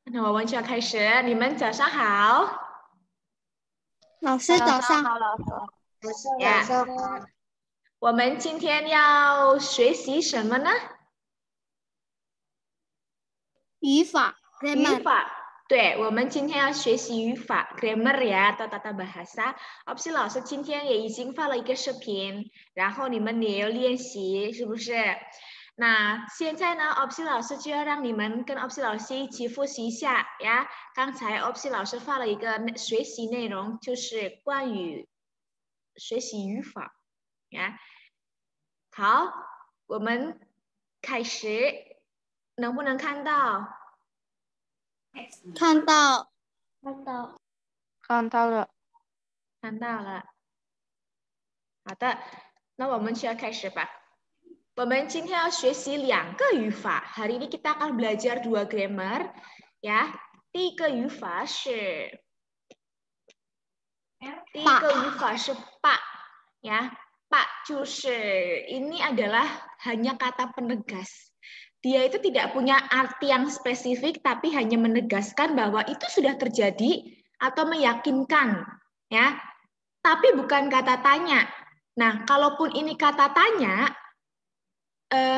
那我们就要开始。你们早上好。老师早上好，老师。呀，我们今天要学习什么呢？语法语法。对，我们今天要学习语法 grammar 呀 atau tata bahasa。Opsi 老师今天也已经发了一个视频，然后你们也要练习，是不是？那现在呢，Opsi 老师就要让你们跟 Opsi 老师一起复习一下呀。刚才 Opsi 老师发了一个学习内容，就是关于学习语法呀。好，我们开始，能不能看到？看到了。看到了。好的，那我们就要开始吧。我们今天要学习2个语法。Hari ini kita akan belajar 2 grammar, ya. 第一个语法是 pak, ya. Pak 就是 ini adalah hanya kata penegas. Dia itu tidak punya arti yang spesifik, tapi hanya menegaskan bahwa itu sudah terjadi atau meyakinkan, ya. Tapi bukan kata tanya. Nah, kalaupun ini kata tanya,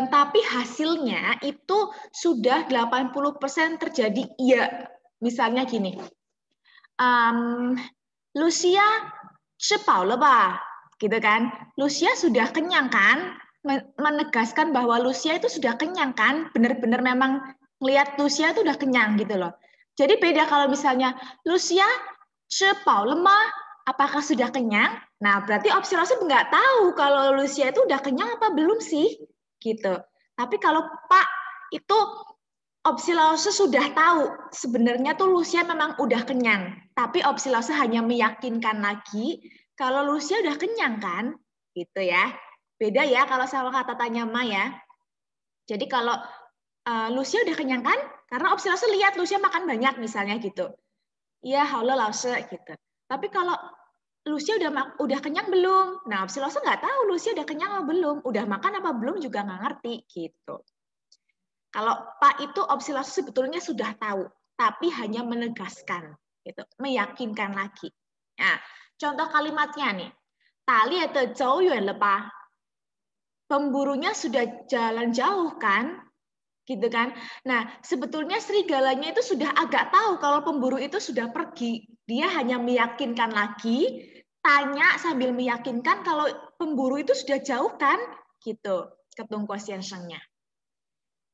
tapi hasilnya itu sudah 80% terjadi iya. Misalnya gini, Lucia 吃饱了吧? Gitu kan. Lucia sudah kenyang kan? Menegaskan bahwa Lucia itu sudah kenyang kan? Benar-benar memang melihat Lucia itu udah kenyang gitu loh. Jadi beda kalau misalnya Lucia 吃饱了吗? Apakah sudah kenyang? Nah, berarti opsi Rosa nggak tahu kalau Lucia itu udah kenyang apa belum sih? Gitu. Tapi kalau Pak itu opsi Lause sudah tahu sebenarnya tuh Lucia memang udah kenyang, tapi opsi Lause hanya meyakinkan lagi kalau Lucia udah kenyang kan, gitu ya. Beda ya kalau sama kata tanya Ma ya. Jadi kalau Lucia udah kenyang kan, karena opsi Lause lihat Lucia makan banyak misalnya gitu. Iya, halo Lause gitu. Tapi kalau Lucia udah kenyang belum? Nah, opsi Lause nggak tahu Lucia udah kenyang apa belum, udah makan apa belum juga nggak ngerti gitu. Kalau Pak itu opsi Lause sebetulnya sudah tahu, tapi hanya menegaskan, gitu, meyakinkan lagi. Nah, contoh kalimatnya nih, Tali atau jauh yuan lepa. Pemburunya sudah jalan jauh kan, gitu kan? Nah, sebetulnya serigalanya itu sudah agak tahu kalau pemburu itu sudah pergi. Dia hanya meyakinkan lagi, tanya sambil meyakinkan kalau pemburu itu sudah jauh kan, gitu. Ketung kuasian-sengnya.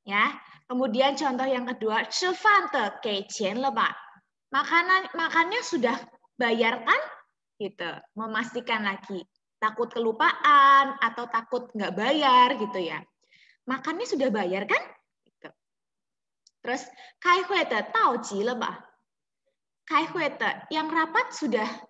Ya, kemudian contoh yang kedua, 吃饭的给钱了吧? Makannya sudah bayar kan? Gitu, memastikan lagi. Takut kelupaan atau takut nggak bayar gitu ya. Makannya sudah bayar kan? Gitu. Terus, 开会的到齐了吧? 开会的 yang rapat sudah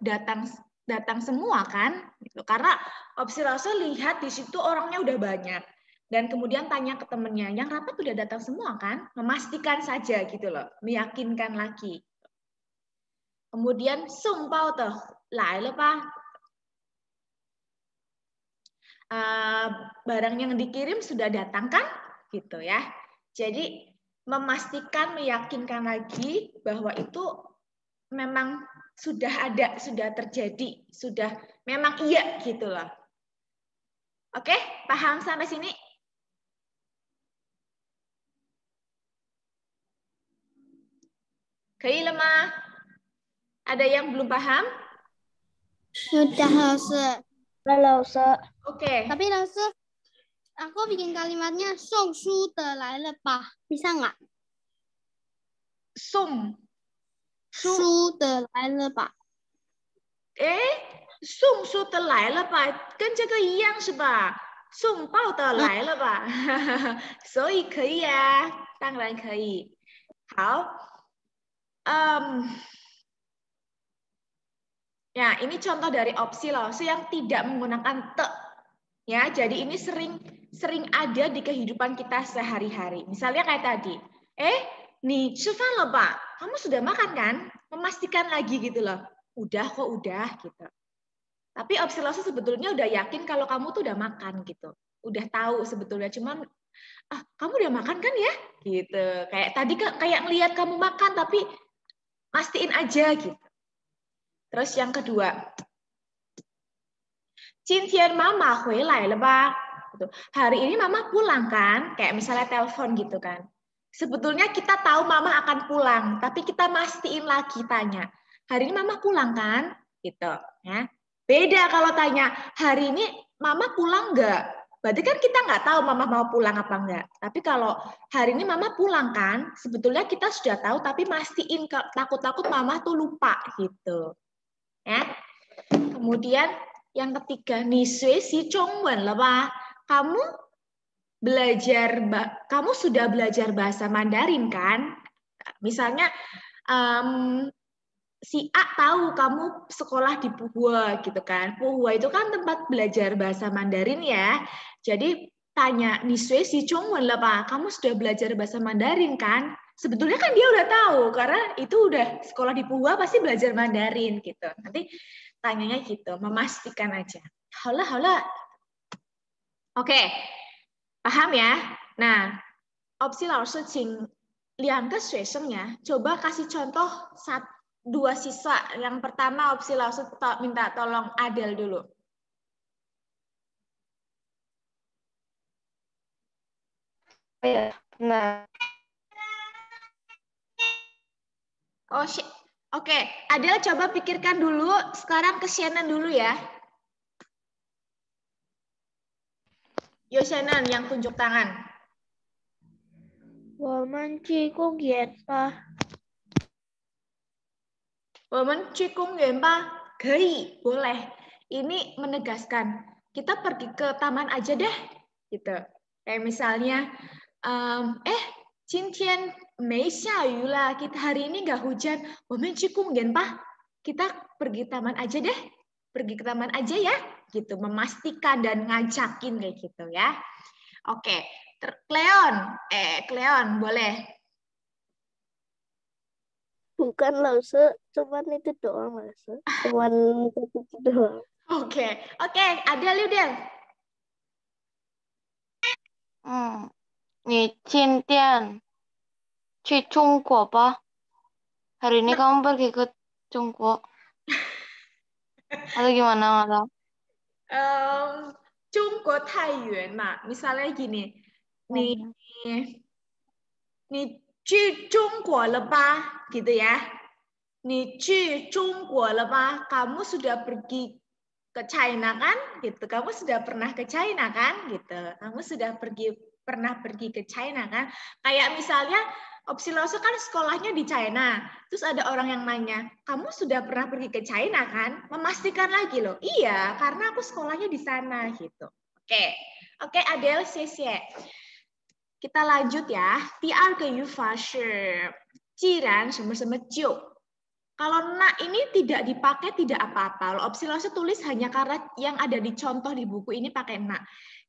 datang semua kan? Gitu. Karena opsi Lause lihat di situ orangnya udah banyak. Dan kemudian tanya ke temennya, yang rapat udah datang semua kan? Memastikan saja gitu loh, meyakinkan lagi. Kemudian, 送包的来了吧? Barang yang dikirim sudah datang kan? Gitu ya. Jadi memastikan, meyakinkan lagi bahwa itu memang sudah ada, sudah terjadi, sudah memang iya gitu loh. Oke, paham sampai sini? Lemah. Ada yang belum paham? Sudah, Lause. Oke. Tapi Lause, aku bikin kalimatnya 送书的来了吧? Bisa nggak? 送书的来了吧? 送书的来了吧？跟这个一样是吧？送报的来了吧？所以可以啊，当然可以。好，ya ini contoh dari opsi Lause yang tidak menggunakan te. Ya, jadi ini sering ada di kehidupan kita sehari-hari. Misalnya kayak tadi, nih, 吃饭了吧? Kamu sudah makan kan? Memastikan lagi gitu loh. Udah kok, udah gitu. Tapi opsi Lause sebetulnya udah yakin kalau kamu tuh udah makan gitu. Udah tahu sebetulnya, cuman Kamu udah makan kan ya? Gitu. Kayak tadi kayak ngelihat kamu makan tapi mastiin aja gitu. Terus yang kedua, 今天妈妈回来了吧? Gitu. Hari ini mama pulang kan? Kayak misalnya telepon gitu kan. Sebetulnya kita tahu mama akan pulang, tapi kita mastiin lagi tanya, hari ini mama pulang kan? Gitu. Ya. Beda kalau tanya, hari ini mama pulang nggak? Berarti kan kita nggak tahu mama mau pulang apa enggak. Tapi kalau hari ini mama pulang kan, sebetulnya kita sudah tahu, tapi mastiin takut-takut mama tuh lupa gitu. Ya. Kemudian yang ketiga, 你学习中文了吧? Kamu sudah belajar bahasa Mandarin kan? Misalnya si A tahu kamu sekolah di Puhua gitu kan. Puhua itu kan tempat belajar bahasa Mandarin ya. Jadi tanya, 你学习中文了吧? Kamu sudah belajar bahasa Mandarin kan? Sebetulnya kan dia udah tahu karena itu udah sekolah di Puhua pasti belajar Mandarin gitu. Nanti tanyanya gitu, memastikan aja. Halo, halo. Oke, paham ya? Nah, opsi laoshi请两个学生ya. Coba kasih contoh dua siswa. Yang pertama opsi laoshi minta tolong Adel dulu. Nah. Oke. Adel coba pikirkan dulu. Sekarang ke Shannon dulu ya. Yo Shannon yang tunjuk tangan. 我们去公园吧。我们去公园吧? Kei, boleh. Ini menegaskan kita pergi ke taman aja deh, gitu. Kayak misalnya, 今天没下雨啦, kita hari ini nggak hujan. 我们去公园吧? Kita pergi taman aja deh, pergi ke taman aja ya, gitu. Memastikan dan ngajakin kayak gitu ya. Oke, Cleon, boleh. Bukan lause, cuman itu doang lause. Cuman itu doang. Oke, Adel Del. 你今天去中国吧? Hari ini kamu pergi ke Jongkok. Atau gimana, Mara? Jongkok 太远嘛. Misalnya gini, 你去中国了吧? Gitu ya. 你去中国了吧? Kamu sudah pergi ke China kan? Gitu. Kamu sudah pernah ke China kan? Gitu. Kamu sudah pernah pergi ke China kan? Kayak misalnya opsi Lause kan sekolahnya di China. Terus ada orang yang nanya, kamu sudah pernah pergi ke China kan? Memastikan lagi loh. Iya, karena aku sekolahnya di sana gitu. Oke, Adele, xie. Kita lanjut ya. 第二个语法是既然什么什么就. Kalau nak ini tidak dipakai tidak apa-apa. Kalau opsi Lause tulis hanya karena yang ada di contoh di buku ini pakai nak.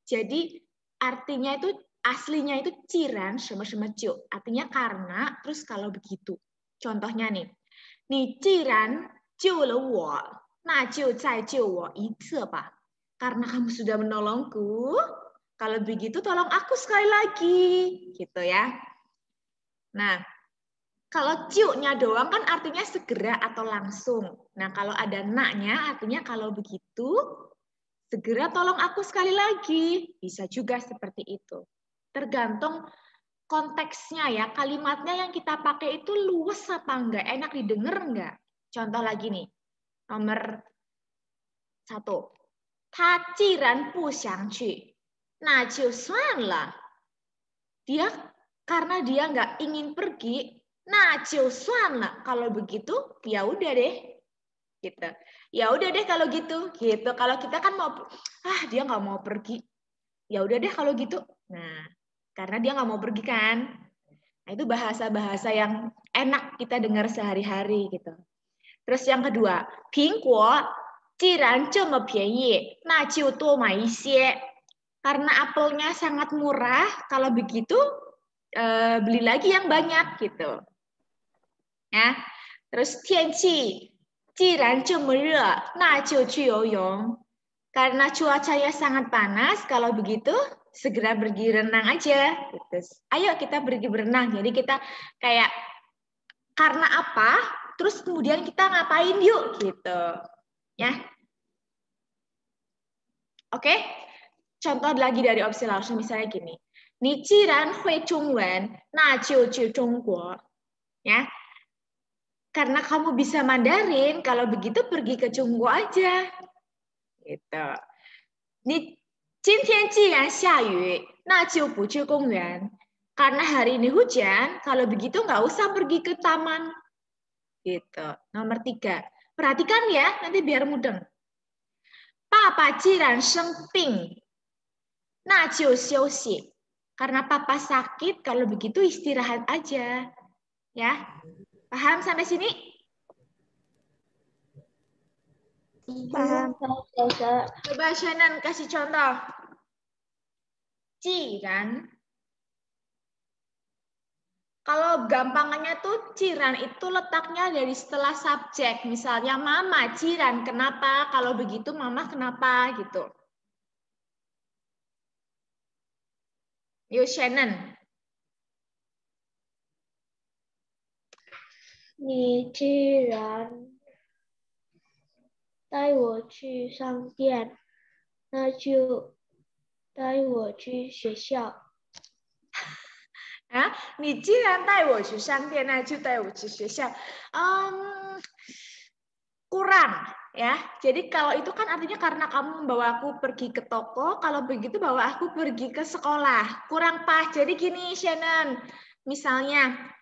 Jadi artinya itu aslinya itu ciran sama-sama jiu. Artinya karena, terus kalau begitu. Contohnya nih. Ni ciran jiu le wo, na jiu zai jiu wo yi ce ba. Karena kamu sudah menolongku, kalau begitu tolong aku sekali lagi. Gitu ya. Nah, kalau jiu-nya doang kan artinya segera atau langsung. Nah, kalau ada naknya artinya kalau begitu segera tolong aku sekali lagi. Bisa juga seperti itu. Tergantung konteksnya ya. Kalimatnya yang kita pakai itu luas apa enggak? Enak didengar enggak? Contoh lagi nih. Nomor 1. 他既然不想去，那就算了. Karena dia nggak ingin pergi, nah, 就算了. Kalau begitu, ya udah deh. Gitu. Ya udah deh kalau gitu. Gitu. Kalau kita kan mau dia nggak mau pergi. Ya udah deh kalau gitu. Nah, karena dia nggak mau pergi kan. Nah, itu bahasa-bahasa yang enak kita dengar sehari-hari gitu. Terus yang kedua, 苹果既然这么便宜，那就多买一些. Karena apelnya sangat murah, kalau begitu beli lagi yang banyak gitu. Ya. Terus 天气既然这么热，那就去游泳. Karena cuacanya sangat panas, kalau begitu segera pergi renang aja. Gitu. Ayo kita pergi berenang. Jadi kita kayak karena apa? Terus kemudian kita ngapain yuk gitu. Ya. Oke? Contoh lagi dari opsi langsung misalnya gini. 你既然会中文，那就去中国. Ya. Karena kamu bisa Mandarin, kalau begitu pergi ke Cunggu aja. Gitu. 你今天既然下雨，那就不去公园. Karena hari ini hujan, kalau begitu nggak usah pergi ke taman. Gitu. Nomor 3. Perhatikan ya, nanti biar mudeng. 爸爸既然生病，那就休息. Karena papa sakit, kalau begitu istirahat aja. Ya. Paham sampai sini? Paham. Coba Shannon kasih contoh. Ciran. Kalau gampangannya tuh ciran itu letaknya dari setelah subjek. Misalnya mama ciran, kenapa? Kalau begitu mama kenapa? Gitu. Yuk Shannon. 你既然带我去商店，那就带我去学校。 Ah, 你既然带我去商店，那就带我去学校。Kurang ya. Jadi kalau itu kan artinya karena kamu membawa aku pergi ke toko, kalau begitu bawa aku pergi ke sekolah. Kurang pas. Jadi gini Shannon, misalnya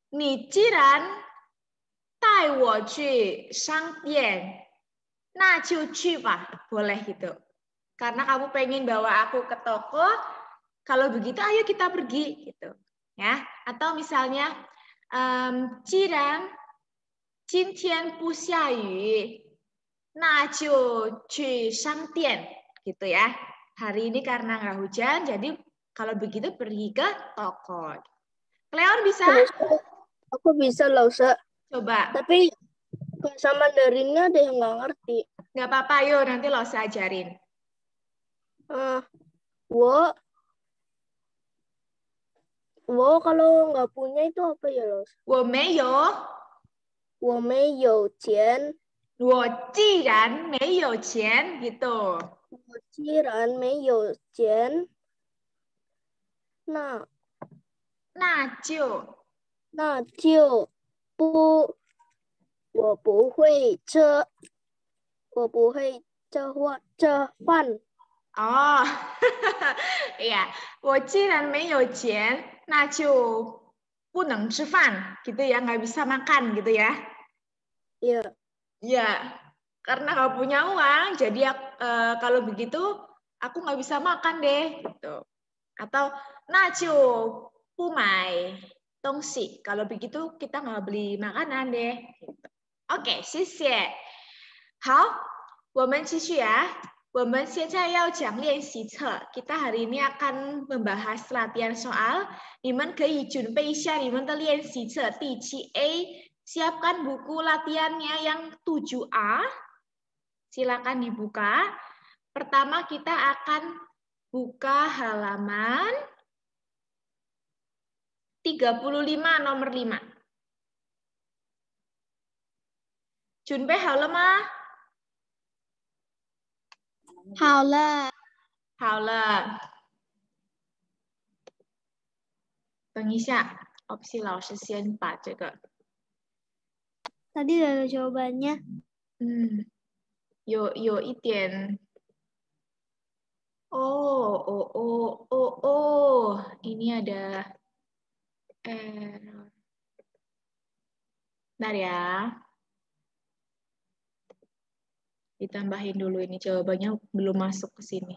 你既然带我去商店，那就去吧. Boleh gitu. Karena kamu pengen bawa aku ke toko, kalau begitu ayo kita pergi gitu. Ya. Atau misalnya 既然今天不下雨，那就去商店 gitu ya. Hari ini karena nggak hujan, jadi kalau begitu pergi ke toko. Cleon bisa? Aku bisa loh, Coba. tapi bahasa Mandarinnya ada yang nggak ngerti. Nggak apa-apa, yuk nanti lo saya ajarin. 我 kalau nggak punya itu apa ya, Los? 我没有，我没有钱，我既然没有钱 gitu. 我既然没有钱，那就不，我不会这饭。 Oh, iya. 我既然没有钱，那就不能吃饭 gitu ya, nggak bisa makan gitu ya. Iya. Ya, karena nggak punya uang, jadi kalau begitu aku nggak bisa makan deh gitu. Atau 那就不买东西. Kalau begitu kita nggak beli makanan deh. Gitu. Oke, 谢谢。好，我们继续啊。我们现在要讲练习册. Kita hari ini akan membahas latihan soal. 你们可以准备一下你们的练习册第7A. Siapkan buku latihannya yang 7A. Silakan dibuka. Pertama kita akan buka halaman 35 nomor 5. 准备好了吗？好了，好了。等一下，opsi 老师先把这个。 tadi udah ada jawabannya. 有一点。Ini ada error. Bentar ya. Ditambahin dulu ini jawabannya belum masuk ke sini.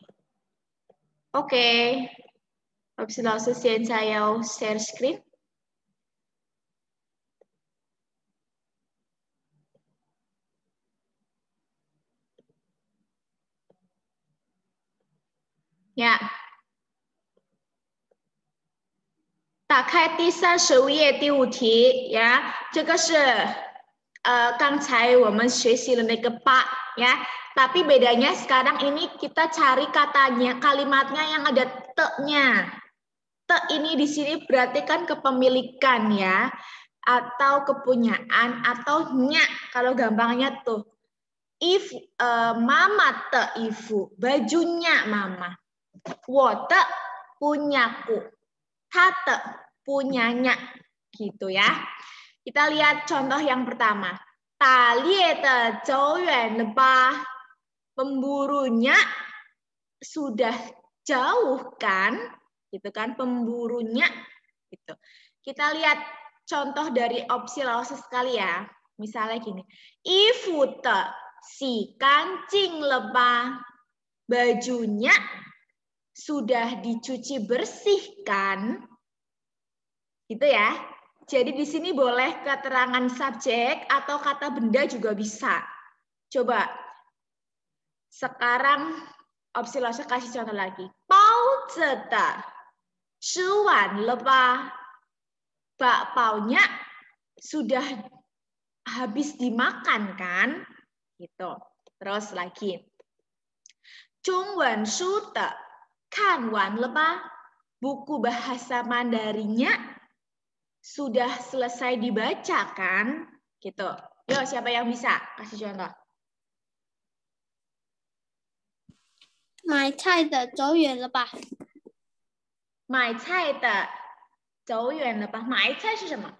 Oke. Opsi 老师现在要 share screen. Ya. 打开第35页第5题呀，这个是刚才我们学习了那个把 ya. Tapi bedanya sekarang ini kita cari katanya, kalimatnya yang ada te-nya. Te ini di sini berarti kan kepemilikan ya, atau kepunyaan atau nya kalau gampangnya tuh. If mama te ifu, bajunya mama. Wo te punyaku. Ta te punyanya gitu ya. Kita lihat contoh yang pertama. Ta lie de zhou yuan le ba. Pemburunya sudah jauh kan? Gitu kan, pemburunya gitu. Kita lihat contoh dari opsi lause sekali ya. Misalnya gini. Ifu te si kancing le ba. Bajunya sudah dicuci bersih kan? Gitu ya. Jadi di sini boleh keterangan subjek atau kata benda juga bisa. Coba. Sekarang opsi lause kasih contoh lagi. Bao zeda shiwan le ba. Bakpaunya sudah habis dimakan kan? Gitu. Terus lagi. Zhongwen shu de kan wan le ba. Buku bahasa Mandarinnya sudah selesai dibaca kan? Gitu. Yo, siapa yang bisa? Kasih contoh. 买菜的走远了吧？买菜的走远了吧？买菜是什么？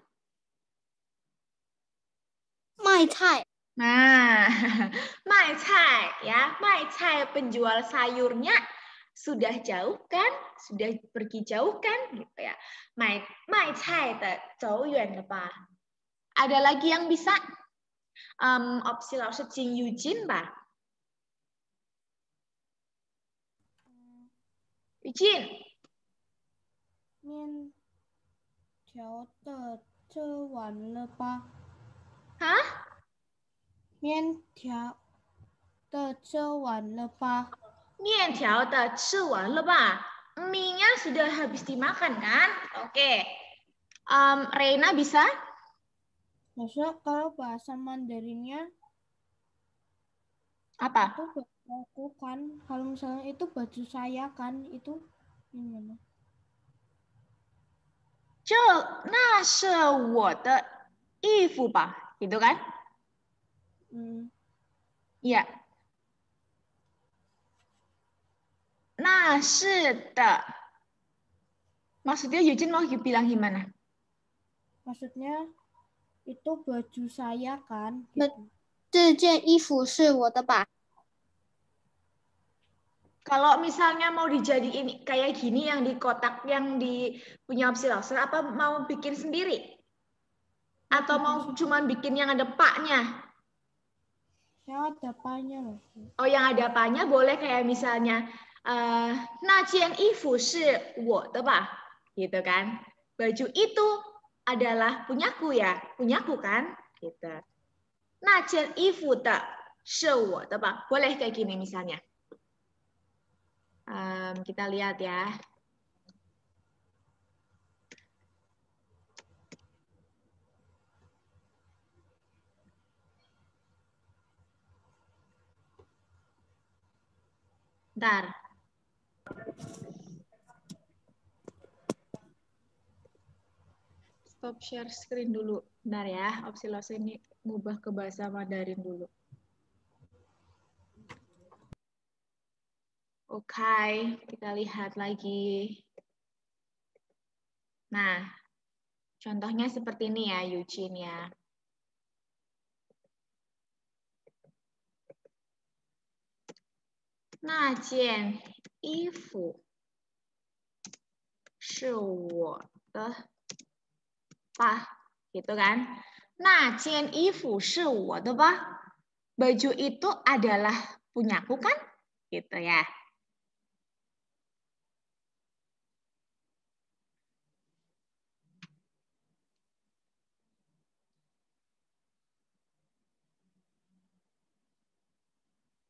卖菜。 Nah, 卖菜 ya, 卖菜 penjual sayurnya sudah jauh kan? Sudah pergi jauh kan? Gitu ya. 卖菜的走远了吧? Ada lagi yang bisa? Opsi lause Jin Yujin ba? Yujin. 面条的吃完了吧？ Hah? 面条的吃完了吧？ 面条的吃完了吧? Mie-nya sudah habis dimakan kan? Oke. Reina bisa? Maksudnya kalau bahasa Mandarinnya Apa? itu bajuku kan, kalau misalnya itu baju saya kan, itu gimana? 那是我的衣服吧? Gitu kan? Iya. 那是的. Maksudnya Yujin mau bilang gimana? Maksudnya itu baju saya kan? Gitu. 这件衣服是我的吧？ Kalau misalnya mau dijadiin kayak gini yang di kotak yang di punya opsi lause, apa mau bikin sendiri? Atau mau cuman bikin yang ada paknya? Yang ada paknya loh. Oh, yang ada paknya boleh kayak misalnya 那件衣服是我的吧? Gitu kan? Baju itu adalah punyaku ya, punyaku kan? Gitu. 那件衣服的是我的吧? Boleh kayak gini misalnya. Kita lihat ya. Bentar. Stop share screen dulu. Bentar ya, opsi lause ini ngubah ke bahasa Mandarin dulu. Oke, kita lihat lagi. Nah, contohnya seperti ini ya, Eugene ya. Na jian yifu shi wo de ba, gitu kan? Na jian yifu shi wo de ba? Baju itu adalah punyaku kan? Gitu ya.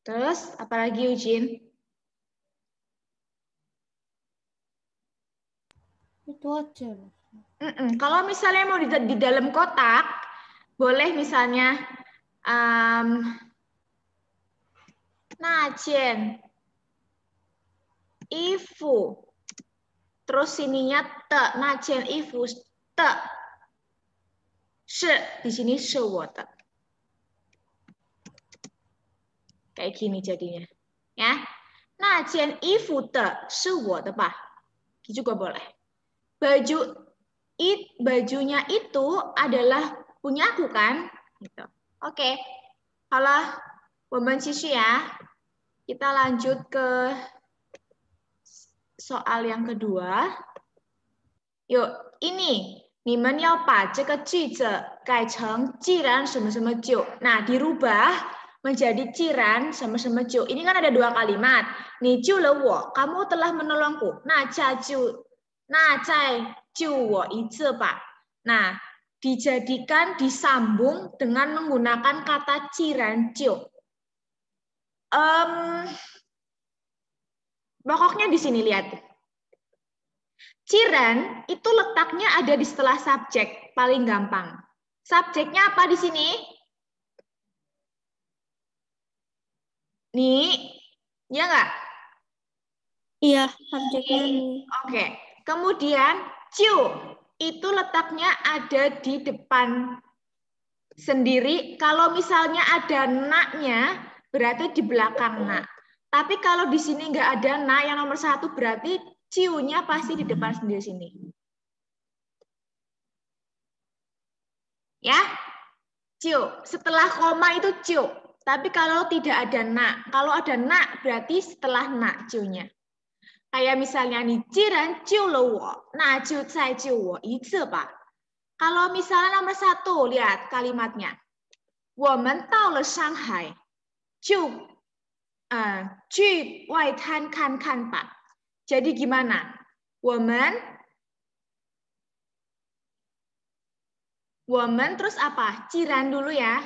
Terus, apalagi Eugene? Itu aja. Kalau misalnya mau di dalam kotak, boleh misalnya na jian ifu, terus sininya te, na jian ifu te, shi, di sini shi wo de. Kayak gini jadinya. Ya. Na jian ifu de shi wo de ba. Juga boleh. Bajunya itu adalah punyaku kan? Gitu. Oke. Halo, ya. Kita lanjut ke soal yang kedua. Yuk, ini 你们要把这个句子改成既然什么什么就. Nah, dirubah menjadi jiran sama-sama ju. Ini kan ada dua kalimat. Ni ju le wo, kamu telah menolongku. Na jia ju, na zai ju wo izi ba. Nah, dijadikan disambung dengan menggunakan kata jiran ju. Pokoknya di sini lihat. Jiran itu letaknya ada di setelah subjek, paling gampang. Subjeknya apa di sini? Nih, ya nggak? Iya, subjeknya nih. Oke, kemudian ciu itu letaknya ada di depan sendiri. Kalau misalnya ada naknya, berarti di belakang nak. Tapi kalau di sini nggak ada nak, yang nomor 1 berarti ciunya pasti di depan sendiri sini. Ya, ciu. Setelah koma itu ciu. Tapi kalau tidak ada nak, kalau ada nak berarti setelah nak ciunya. Kayak misalnya nih, jiran ciu le wo, na jiu zai jiu wo izi ba. Kalau misalnya nomor 1, lihat kalimatnya. 我们到了上海，就去外滩看看吧. Jadi gimana? 我们 terus apa? Jiran dulu ya.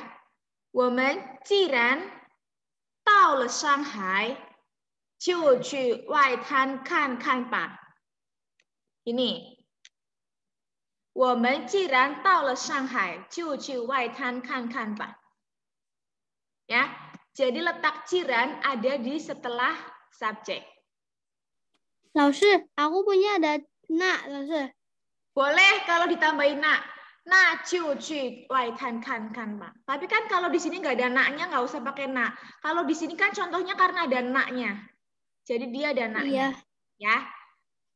我们既然到了上海，就去外滩看看吧. Ini. 我们既然到了上海，就去外滩看看吧. Ya, jadi letak jiran ada di setelah subjek. 老师, aku punya ada nak, 老师. Boleh kalau ditambahin nak. Na ciu ci wai tan kan kan ba. Tapi kan kalau di sini nggak ada naknya, nggak usah pakai nak. Kalau di sini kan contohnya karena ada naknya. Jadi dia ada naknya. Iya. Ya.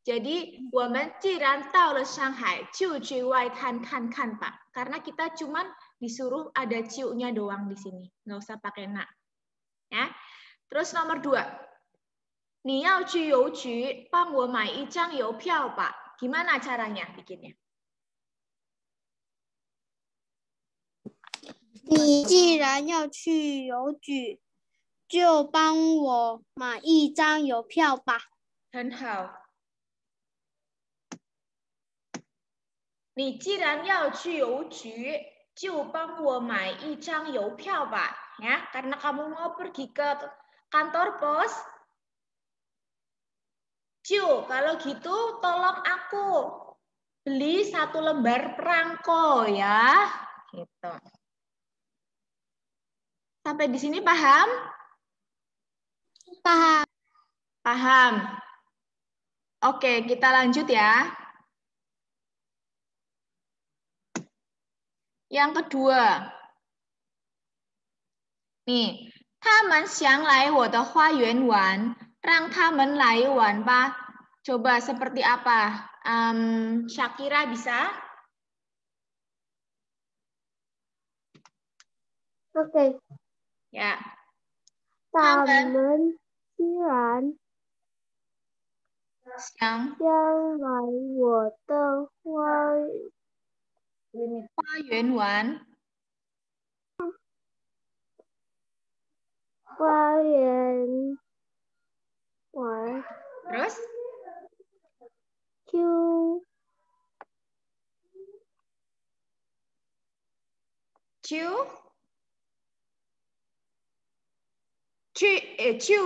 Jadi, 我们既然到了上海，就去外滩看看吧. Karena kita cuman disuruh ada ciunya doang di sini. Nggak usah pakai nak. Ya. Terus nomor 2. 你要去邮局帮我买一张邮票吧. Gimana caranya bikinnya? 你既然要去邮局，就帮我买一张邮票吧。很好。你既然要去邮局，就帮我买一张邮票吧. Ya, karena kamu mau pergi ke kantor pos. Ju, kalau gitu tolong aku beli 1 lembar perangko ya. Gitu. Sampai di sini paham? Paham. Paham. Oke, kita lanjut ya. Yang kedua. Nih, 他们想来我的花园玩，让他们来玩吧. Coba seperti apa? Shakira bisa? Oke. Ya. 他们既然想来我的花园玩。花园玩。 Terus?就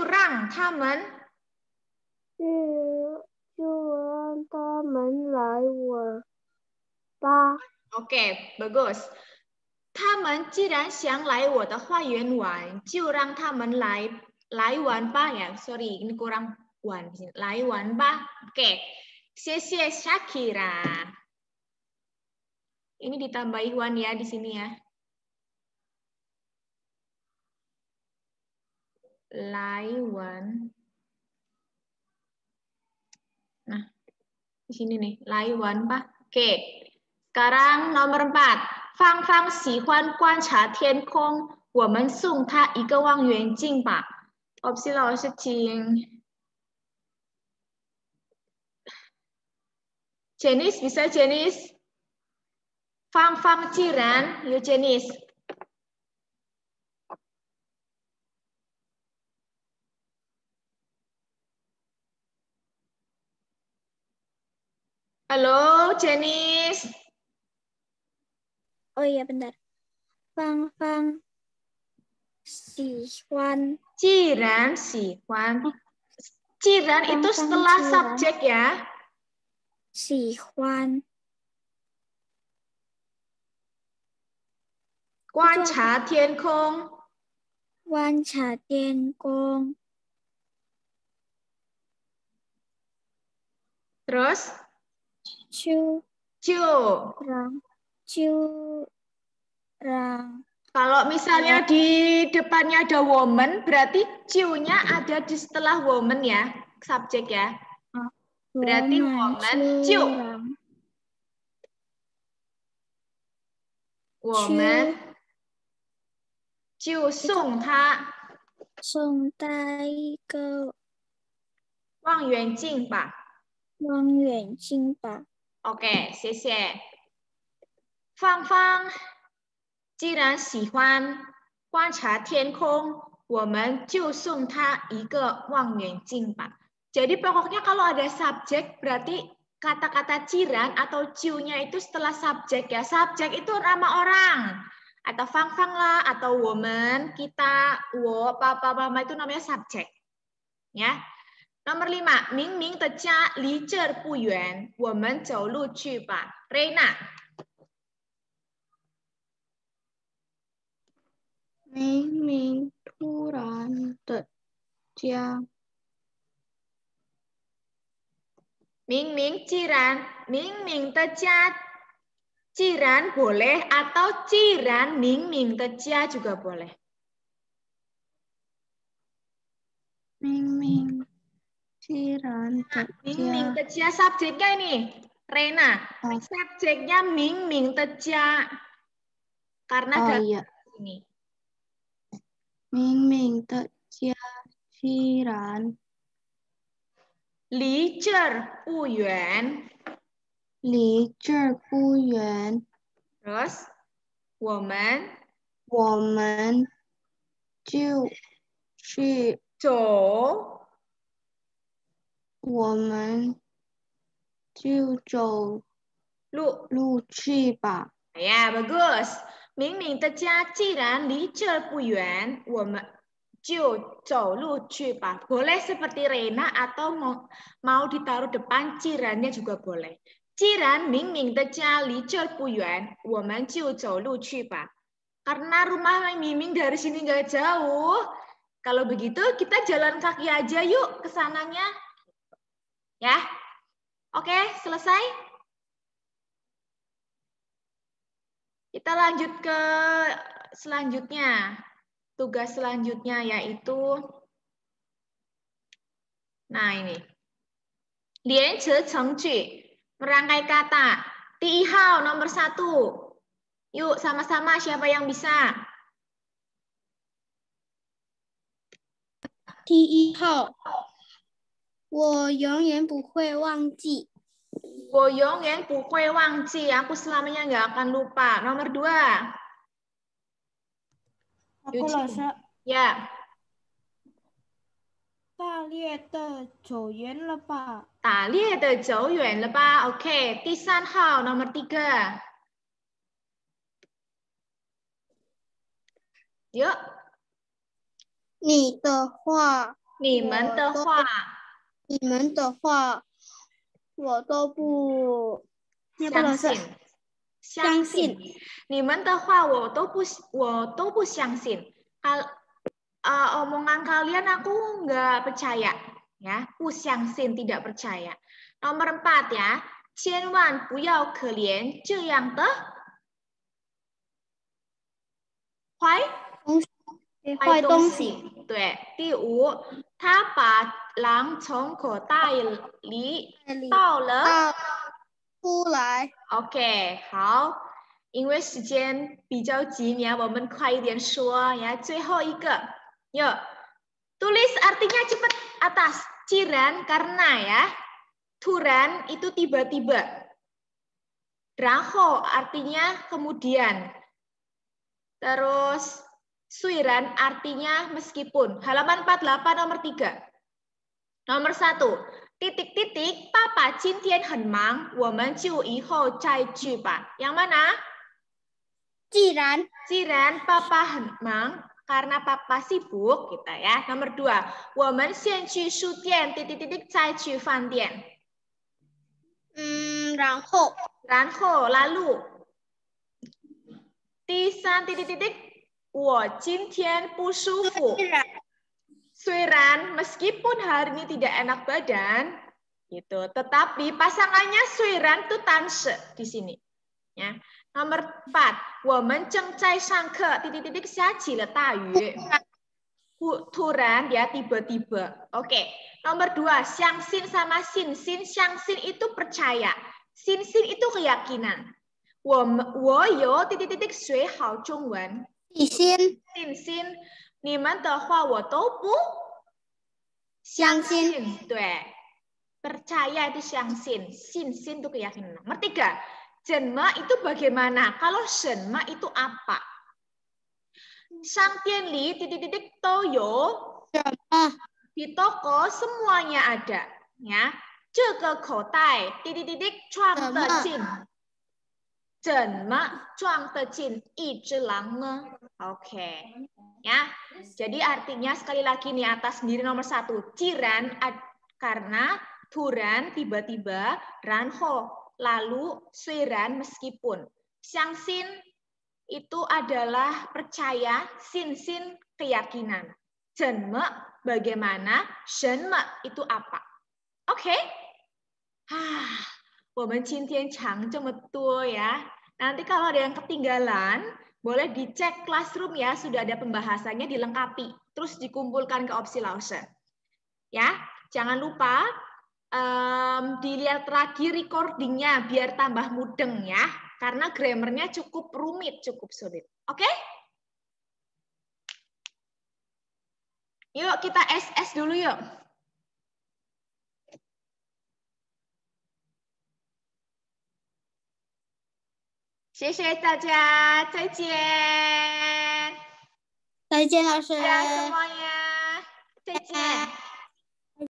让他们来玩吧. Oke, bagus. 他们既然想来我的花园玩，就让他们来玩吧ya. Sorry, ini kurang wan. 来玩吧. Oke. 谢谢 Shakira. Ini ditambahi wan ya di sini ya. 来玩. Nah, di sini nih, 来玩吧. Oke. Sekarang nomor 4. 芳芳喜欢观察天空，我们送她一个望远镜吧。Opsi老师请。Janice, bisa Janice? 芳芳既然有 Janice. Halo Janice. Oh iya bentar. Fang Fang 喜欢 Jiran 喜欢. Jiran itu setelah subjek ya. 喜欢观察天空. 观察天空 Terus? 就 让 Kalau misalnya di depannya ada woman, berarti ciu-nya ada di setelah woman ya, subjek ya. Berarti woman, ciu. Woman, ciu sung ta. 送他一个望远镜吧。望远镜吧。OK，谢谢。芳芳既然喜欢观察天空，我们就送她一个望远镜吧。Jadi pokoknya kalau ada subjek berarti kata-kata ciran atau ciunya itu setelah subjek ya. Subjek itu nama orang. Atau fang-fang lah, atau woman, kita, wo, papa, mama itu namanya subjek. Ya. Nomor 5, Ming Ming的家离这儿不远，我们走路去吧。Reina. 明明突然的家。明明的家jiran boleh atau jiran Ming Ming的家 juga boleh. 明明 jiran的家。 Ming Ming的家 subjeknya ini, Reina. Subjeknya Ming Ming的家. Karena dari sini. 明明的家 jiran 离这儿不远。离这儿不远。 Terus, 我们就去走。我们就走路去吧。 Ya, bagus. Ming Ming的家既然离这儿不远，我们就走路去吧。Boleh seperti Reina atau mau ditaruh depan cirannya juga boleh. Ciran Ming Ming的家离这儿不远，我们就走路去吧。Karena rumah Ming Ming dari sini nggak jauh. Kalau begitu kita jalan kaki aja yuk ke sananya. Ya. Oke, selesai? Kita lanjut ke selanjutnya. Tugas selanjutnya yaitu, nah ini. 连词成句, merangkai kata. 第一号, nomor 1. Yuk sama-sama siapa yang bisa? 第一号，我永远不会忘记。 我永远不会忘记, aku selamanya nggak akan lupa. Nomor 2. Aku rasa. Ya. 大猎的走远了吧？打猎的走远了吧 ？OK， 第3号 nomor 3. Yuk. 你的话，你们的话，我都不相信。相信。你们的话我都不相信. Omongan kalian aku nggak percaya, ya. 不相信 tidak percaya. Nomor 4 ya. 千万不要可怜这样的坏东西。对。第5，他把狼从口袋里倒了出来。OK， 好，因为时间比较紧ya，我们快一点说ya。最后一个，yuk tulis artinya cepat atas. Ciran karena ya. Turan itu tiba-tiba. Ranho artinya kemudian. Terus suiran artinya meskipun. Halaman 48 nomor 3. Nomor 1. Titik-titik, Papa 今天很忙，我们就以后再去吧。Yang mana? 既然 Papa 很忙 karena Papa sibuk kita ya. Nomor 2. 我们先去书店 titik-titik 再去饭店。然后 lalu. 第3 titik-titik 我今天不舒服。Suiran meskipun hari ini tidak enak badan, gitu. Tetapi pasangannya suiran itu tanse di sini. Ya. Nomor 4, 我们正在上课 titik-titik 下起了大雨。Turan ya tiba-tiba. Oke. Nomor 2, xiangxin sama xin-xin. Xiangxin itu percaya. Xin-xin itu keyakinan. 我有 titik-titik 学好中文。xin-xin 你们的话我都不相信。对， percaya itu 相信， 信 itu keyakinan. Nomor 3, 怎么 itu bagaimana? Kalau 什么 itu apa? 商店里 titik-titik 都有 di toko semuanya ada. Ya, 这个口袋 titik-titik 装得进。怎么装得进一只狼呢? Oke. Ya. Jadi artinya sekali lagi nih atas sendiri nomor 1. Ciran karena, turan tiba-tiba, ranho lalu, suiran meskipun. Xiangxin itu adalah percaya, xin-xin keyakinan. Zhenme bagaimana, shenme itu apa. Oke? 我们今天讲这么多ya. Nanti kalau ada yang ketinggalan, boleh dicek Classroom ya, sudah ada pembahasannya dilengkapi, terus dikumpulkan ke opsi Lause. Ya, jangan lupa dilihat lagi recordingnya biar tambah mudeng ya, karena grammarnya cukup rumit, cukup sulit. Oke? Yuk kita SS dulu yuk. 谢谢大家，再见。再见，老师。大家semuanya，再见。